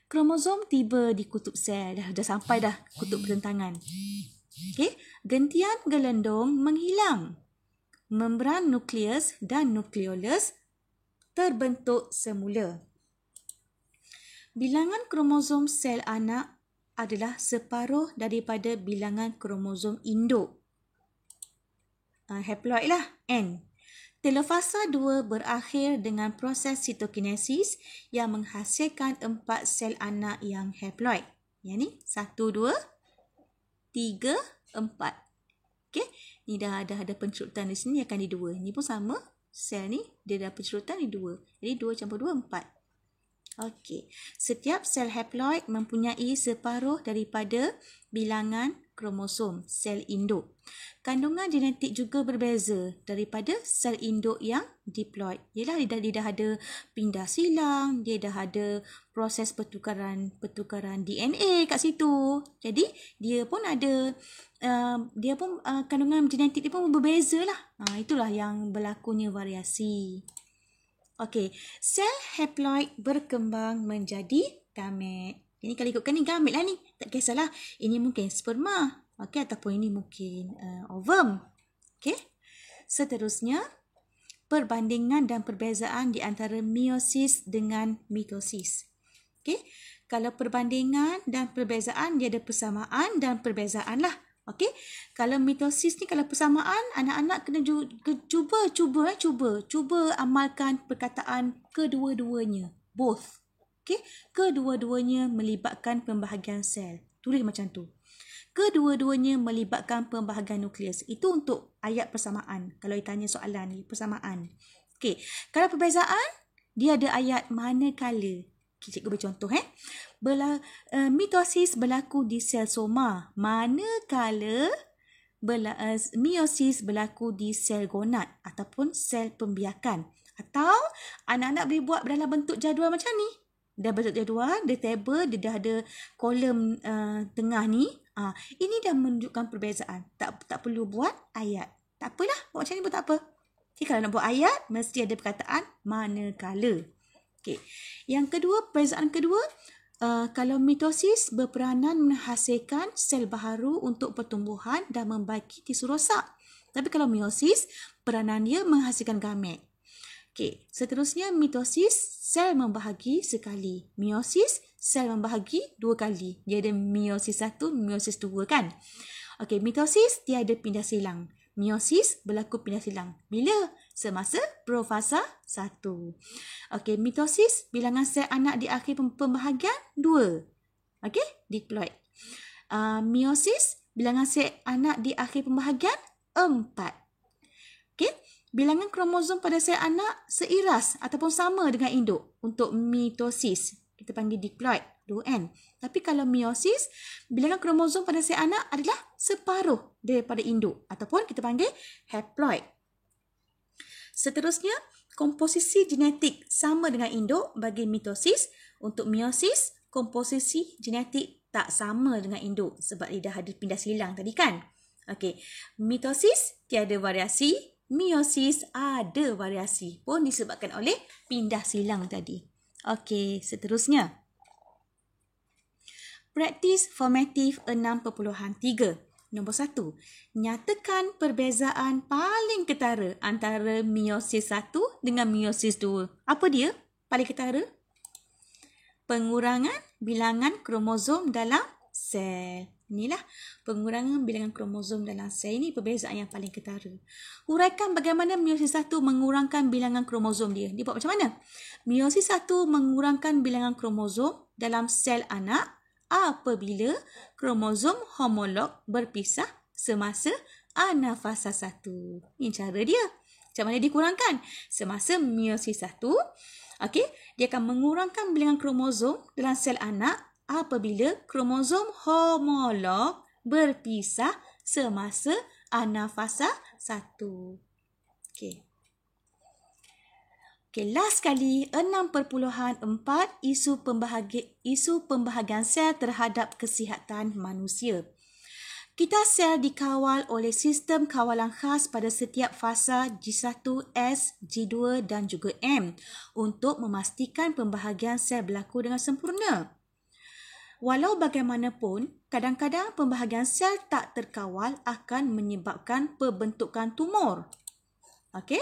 Kromosom tiba di kutub sel. Dah sampai dah kutub bertentangan. Okey, gentian gelendong menghilang. Membran nukleus dan nukleolus terbentuk semula. Bilangan kromosom sel anak adalah separuh daripada bilangan kromosom induk. Haploid lah, N. Telofasa 2 berakhir dengan proses sitokinesis yang menghasilkan 4 sel anak yang haploid. Yang ni 1, 2, 3, 4. Okey, ni dah ada pencerutan di sini akan di 2. Ni pun sama. Sel ni dia dah pencerutan di 2. Jadi 2 campur 2, 4. Okey. Setiap sel haploid mempunyai separuh daripada bilangan kromosom sel induk. Kandungan genetik juga berbeza daripada sel induk yang diploid. Ialah dia dah ada pindah silang, dia dah ada proses pertukaran DNA kat situ. Jadi dia pun ada kandungan genetik dia pun berbeza lah. Itulah yang berlakunya variasi. Okey, sel haploid berkembang menjadi gamet. Ini kalau ikutkan ni gamet lah ni. Tak kisahlah. Ini mungkin sperma. Okey, ataupun ini mungkin ovum. Okey. Seterusnya, perbandingan dan perbezaan di antara meiosis dengan mitosis. Okey. Kalau perbandingan dan perbezaan, dia ada persamaan dan perbezaan lah. Okey. Kalau mitosis ni, kalau persamaan, anak-anak kena cuba amalkan perkataan kedua-duanya. Both. Okey. Kedua-duanya melibatkan pembahagian sel. Tulis macam tu. Kedua-duanya melibatkan pembahagian nukleus. Itu untuk ayat persamaan. Kalau ditanya soalan ni, persamaan. Okey. Kalau perbezaan, dia ada ayat manakala. Cikgu bercontoh. Mitosis berlaku di sel soma. Manakala meiosis berlaku di sel gonad ataupun sel pembiakan. Atau anak-anak boleh buat dalam bentuk jadual macam ni. Dah bentuk jadual, dia table, dia dah ada kolom tengah ni. Ini dah menunjukkan perbezaan. Tak perlu buat ayat. Tak apalah, buat macam ni pun tak apa. Okay, kalau nak buat ayat, mesti ada perkataan manakala. Okay. Yang kedua, perbezaan kedua, kalau mitosis berperanan menghasilkan sel baharu untuk pertumbuhan dan membaiki tisu rosak. Tapi kalau meiosis, peranan dia menghasilkan gamet. Okay. Seterusnya, mitosis, sel membahagi sekali. Meiosis, sel membahagi 2 kali. Dia ada meiosis 1, meiosis 2 kan? Okay, mitosis, dia ada pindah silang. Meiosis berlaku pindah silang. Bila? Semasa profasa 1. Okey, mitosis, bilangan sel anak di akhir pembahagian 2. Okey, diploid. Meiosis, bilangan sel anak di akhir pembahagian 4. Okey, bilangan kromosom pada sel anak seiras ataupun sama dengan induk untuk mitosis. Kita panggil diploid, 2N. Tapi kalau meiosis, bilangan kromosom pada sel anak adalah separuh daripada induk ataupun kita panggil haploid. Seterusnya, komposisi genetik sama dengan induk bagi mitosis. Untuk meiosis, komposisi genetik tak sama dengan induk sebab dia dah ada pindah silang tadi kan. Okey, mitosis tiada variasi, meiosis ada variasi pun disebabkan oleh pindah silang tadi. Okey, seterusnya. Praktis formatif 6.3. Nombor 1. Nyatakan perbezaan paling ketara antara meiosis 1 dengan meiosis 2. Apa dia paling ketara? Pengurangan bilangan kromosom dalam sel. Inilah pengurangan bilangan kromosom dalam sel. Ini perbezaan yang paling ketara. Huraikan bagaimana meiosis 1 mengurangkan bilangan kromosom dia. Dia buat macam mana? Meiosis 1 mengurangkan bilangan kromosom dalam sel anak apabila kromosom homolog berpisah semasa anafasa 1. Ini cara dia. Macam mana dikurangkan? Semasa meiosis 1, okey, dia akan mengurangkan bilangan kromosom dalam sel anak apabila kromosom homolog berpisah semasa anafasa 1. Okey. Okey, last sekali 6.4 isu pembahagian sel terhadap kesihatan manusia. Kita sel dikawal oleh sistem kawalan khas pada setiap fasa G1, S, G2 dan juga M untuk memastikan pembahagian sel berlaku dengan sempurna. Walau bagaimanapun, kadang-kadang pembahagian sel tak terkawal akan menyebabkan pembentukan tumor. Okey,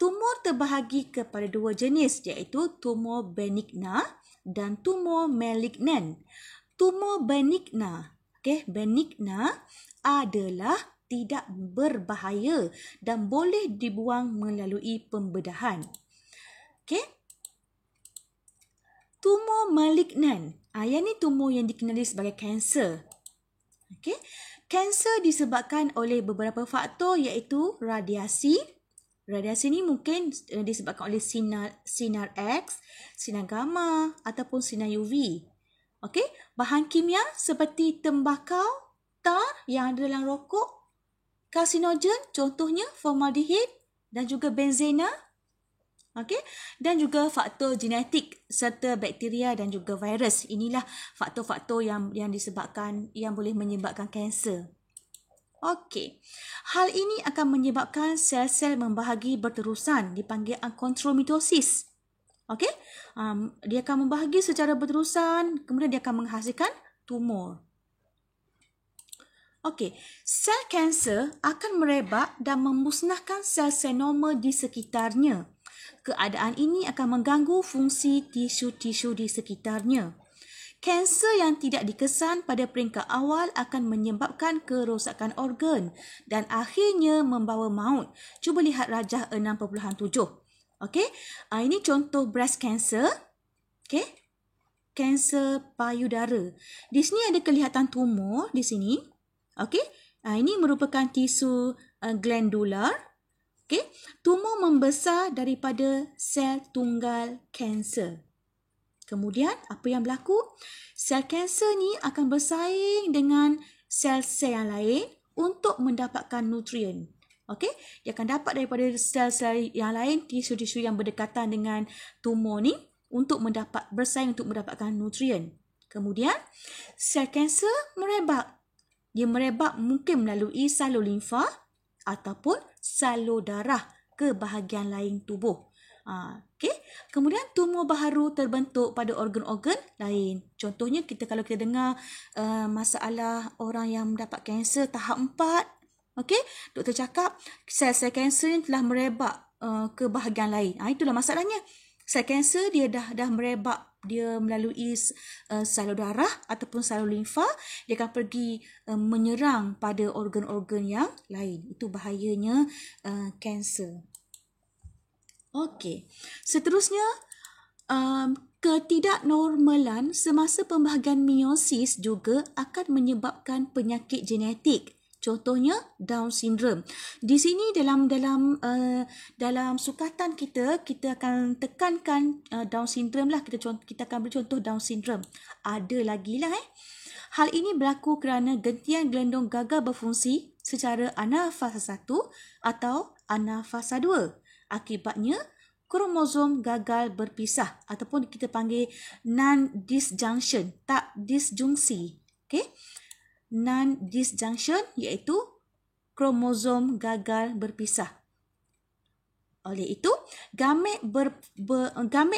tumor terbahagi kepada dua jenis iaitu tumor benigna dan tumor malignan. Tumor benigna, benigna adalah tidak berbahaya dan boleh dibuang melalui pembedahan. Okey. Tumor malignan, yang ni tumor yang dikenali sebagai kanser. Okey. Kanser disebabkan oleh beberapa faktor iaitu radiasi. Radiasi ni mungkin disebabkan oleh sinar X, sinar gamma ataupun sinar UV. Okey, bahan kimia seperti tembakau, tar yang ada dalam rokok, karsinogen contohnya formaldehid dan juga benzena. Okey, dan juga faktor genetik serta bakteria dan juga virus. Inilah faktor-faktor yang disebabkan yang boleh menyebabkan kanser. Okey, hal ini akan menyebabkan sel-sel membahagi berterusan dipanggil uncontrolled mitosis. Okey, dia akan membahagi secara berterusan, kemudian dia akan menghasilkan tumor. Okey, sel kanser akan merebak dan memusnahkan sel-sel normal di sekitarnya. Keadaan ini akan mengganggu fungsi tisu-tisu di sekitarnya. Kanser yang tidak dikesan pada peringkat awal akan menyebabkan kerosakan organ dan akhirnya membawa maut. Cuba lihat rajah 6.7. Okey, ini contoh breast cancer. Okey, kanser payudara. Di sini ada kelihatan tumor di sini. Okey, ini merupakan tisu glandular. Okey, tumor membesar daripada sel tunggal kanser. Kemudian, apa yang berlaku? Sel kanser ni akan bersaing dengan sel-sel yang lain untuk mendapatkan nutrien. Okey, dia akan dapat daripada sel-sel yang lain, tisu-tisu yang berdekatan dengan tumor ni untuk bersaing untuk mendapatkan nutrien. Kemudian, sel kanser merebak. Dia merebak mungkin melalui salur limfa ataupun salur darah ke bahagian lain tubuh. Okey. Kemudian tumor baharu terbentuk pada organ-organ lain. Contohnya kalau kita dengar masalah orang yang mendapat kanser tahap 4. Okey, doktor cakap sel-sel kanser ni telah merebak ke bahagian lain. Itulah masalahnya. Sel kanser dia dah merebak, dia melalui salur darah ataupun salur limfa, dia akan pergi menyerang pada organ-organ yang lain. Itu bahayanya kanser. Okey, seterusnya ketidaknormalan semasa pembahagian meiosis juga akan menyebabkan penyakit genetik. Contohnya Down syndrome. Di sini dalam sukatan kita akan tekankan Down syndrome lah. Kita akan beri contoh Down syndrome. Ada lagi lah Hal ini berlaku kerana gentian gelendong gagal berfungsi secara anafasa 1 atau anafasa 2. Akibatnya, kromosom gagal berpisah ataupun kita panggil non-disjunction, tak disjungsi. Okay? Non-disjunction iaitu kromosom gagal berpisah. Oleh itu, gamet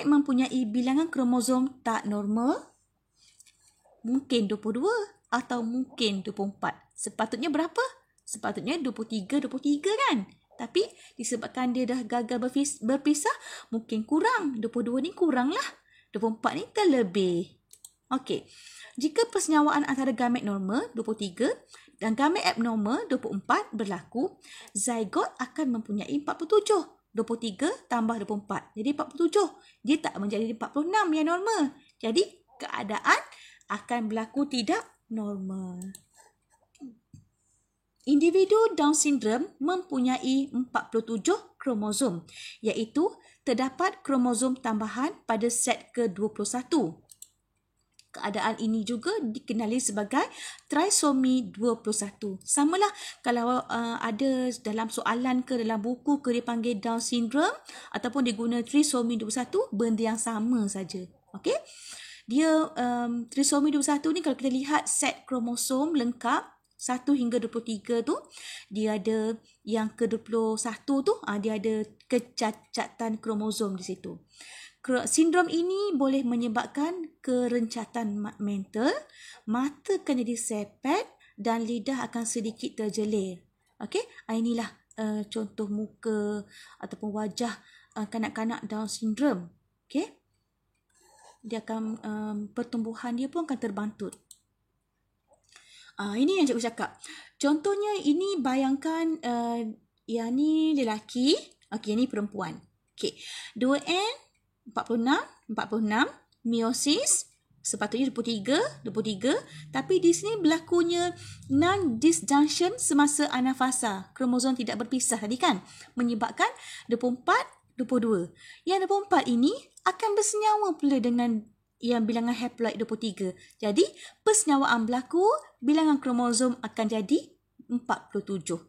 mempunyai bilangan kromosom tak normal, mungkin 22 atau mungkin 24. Sepatutnya berapa? Sepatutnya 23 kan? Tapi disebabkan dia dah gagal berpisah, mungkin kurang. 22 ni kurang lah. 24 ni terlebih. Okey. Jika persenyawaan antara gamet normal 23 dan gamet abnormal 24 berlaku, zygote akan mempunyai 47. 23 tambah 24. Jadi 47. Dia tak menjadi 46 yang normal. Jadi keadaan akan berlaku tidak normal. Individu Down syndrome mempunyai 47 kromosom, iaitu terdapat kromosom tambahan pada set ke-21. Keadaan ini juga dikenali sebagai trisomi 21. Samalah kalau ada dalam soalan ke dalam buku ke dia panggil Down syndrome ataupun dia guna trisomi 21, benda yang sama saja. Okey? Dia trisomi 21 ni kalau kita lihat set kromosom lengkap 1 hingga 23 tu, dia ada yang ke-21 tu, dia ada kecacatan kromosom di situ. Sindrom ini boleh menyebabkan kerencatan mental, mata akan jadi sepet dan lidah akan sedikit terjelir. Okey, inilah contoh muka ataupun wajah kanak-kanak Down syndrome. Okey. Dia akan pertumbuhan dia pun akan terbantut. Ini yang cikgu cakap. Contohnya ini bayangkan yang ni lelaki, okey, yang ni perempuan. Okey. 2N 46, meiosis sepatutnya 23, tapi di sini berlakunya non-disjunction semasa anafasa. Kromosom tidak berpisah tadi kan, menyebabkan 24, 22. Yang 24 ini akan bersenyawa pula dengan yang bilangan haploid 23. Jadi, persenyawaan berlaku, bilangan kromosom akan jadi 47.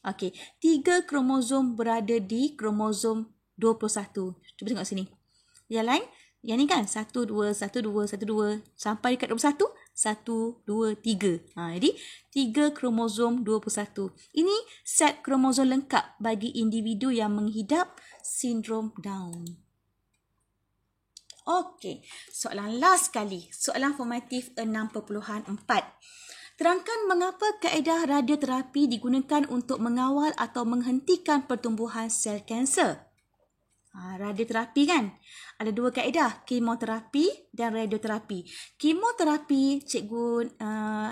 Okey, 3 kromosom berada di kromosom 21. Cuba tengok sini. Yang lain, yang ni kan 1, 2, 1, 2, 1, 2 sampai dekat 21, 1, 2, 3. Jadi 3 kromosom 21. Ini set kromosom lengkap bagi individu yang menghidap sindrom Down. Okey, soalan last sekali. Soalan formatif 6.4. Terangkan mengapa kaedah radioterapi digunakan untuk mengawal atau menghentikan pertumbuhan sel kanser. Radioterapi kan? Ada 2 kaedah, kemoterapi dan radioterapi. Kemoterapi, cikgu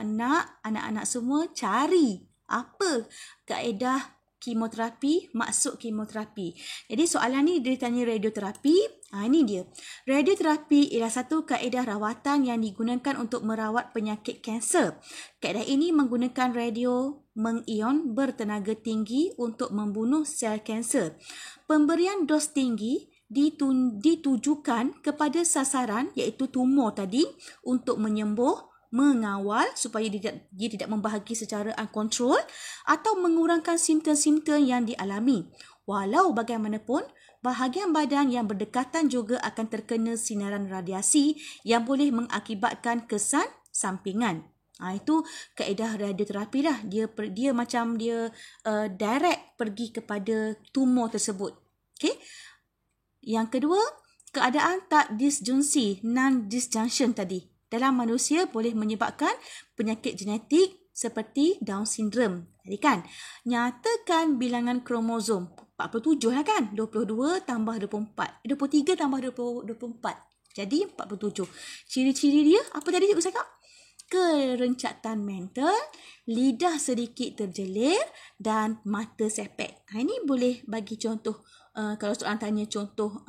nak anak-anak semua cari apa kaedah kemoterapi, maksud kemoterapi. Jadi soalan ni dia tanya radioterapi. Ini dia. Radioterapi ialah satu kaedah rawatan yang digunakan untuk merawat penyakit kanser. Kaedah ini menggunakan radio mengion bertenaga tinggi untuk membunuh sel kanser. Pemberian dos tinggi ditujukan kepada sasaran iaitu tumor tadi untuk menyembuh, mengawal supaya dia tidak membahagi secara uncontrolled atau mengurangkan simptom-simptom yang dialami. Walau bagaimanapun, bahagian badan yang berdekatan juga akan terkena sinaran radiasi yang boleh mengakibatkan kesan sampingan. Itu kaedah radioterapi lah. Dia macam direct pergi kepada tumor tersebut. Okay? Yang kedua, keadaan tak disjungsi, non-disjunction tadi. Dalam manusia boleh menyebabkan penyakit genetik seperti Down syndrome. Tadi kan, nyatakan bilangan kromosom 47 lah kan. 22 tambah 24. 23 tambah 24. Jadi 47. Ciri-ciri dia apa tadi cikgu cakap? Kerencatan mental, lidah sedikit terjelir dan mata sepet. Ini boleh bagi contoh kalau soalan tanya contoh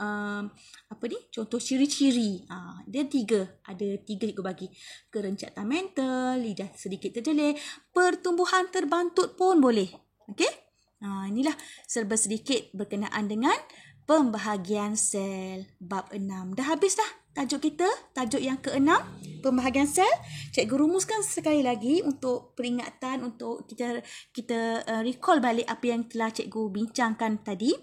contoh ciri-ciri. Dia 3. Ada 3 cikgu bagi. Kerencatan mental, lidah sedikit terdelik, pertumbuhan terbantut pun boleh. Okey? Inilah serba sedikit berkenaan dengan pembahagian sel bab 6. Dah habis dah tajuk kita, tajuk yang ke-6, pembahagian sel. Cikgu rumuskan sekali lagi untuk peringatan, untuk kita recall balik apa yang telah cikgu bincangkan tadi.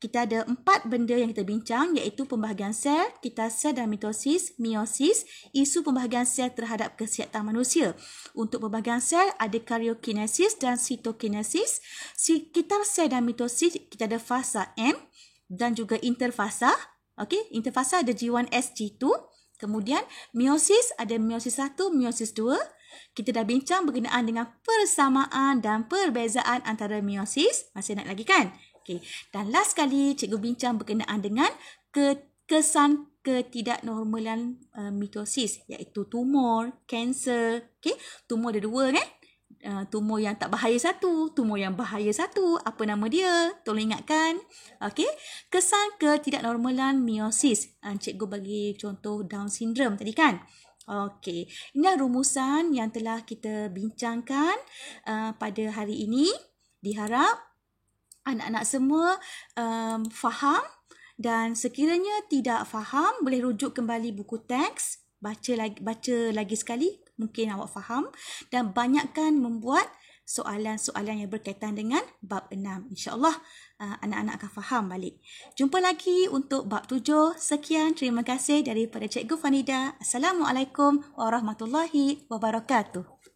Kita ada 4 benda yang kita bincang, iaitu pembahagian sel, kita sel dan mitosis, meiosis, isu pembahagian sel terhadap kesihatan manusia. Untuk pembahagian sel ada karyokinesis dan sitokinesis. Sekitar sel dan mitosis kita ada fasa M dan juga interfasa. Okey, interfasa ada G1S, G2. Kemudian meiosis ada meiosis 1, meiosis 2. Kita dah bincang berkenaan dengan persamaan dan perbezaan antara meiosis. Masih nak lagi kan? Okey. Dan last kali cikgu bincang berkenaan dengan kesan ketidaknormalan mitosis, iaitu tumor, kanser. Okey, tumor ada 2 kan? Tumor yang tak bahaya 1, tumor yang bahaya 1. Apa nama dia? Tolong ingatkan. Okey, kesan ketidaknormalan meiosis. Cikgu bagi contoh Down syndrome tadi kan? Okey, inilah rumusan yang telah kita bincangkan pada hari ini. Diharap anak-anak semua faham, dan sekiranya tidak faham boleh rujuk kembali buku teks, baca lagi sekali, mungkin awak faham, dan banyakkan membuat soalan-soalan yang berkaitan dengan bab 6. InsyaAllah anak-anak akan faham balik. Jumpa lagi untuk bab 7. Sekian, terima kasih daripada Cikgu Fanida. Assalamualaikum warahmatullahi wabarakatuh.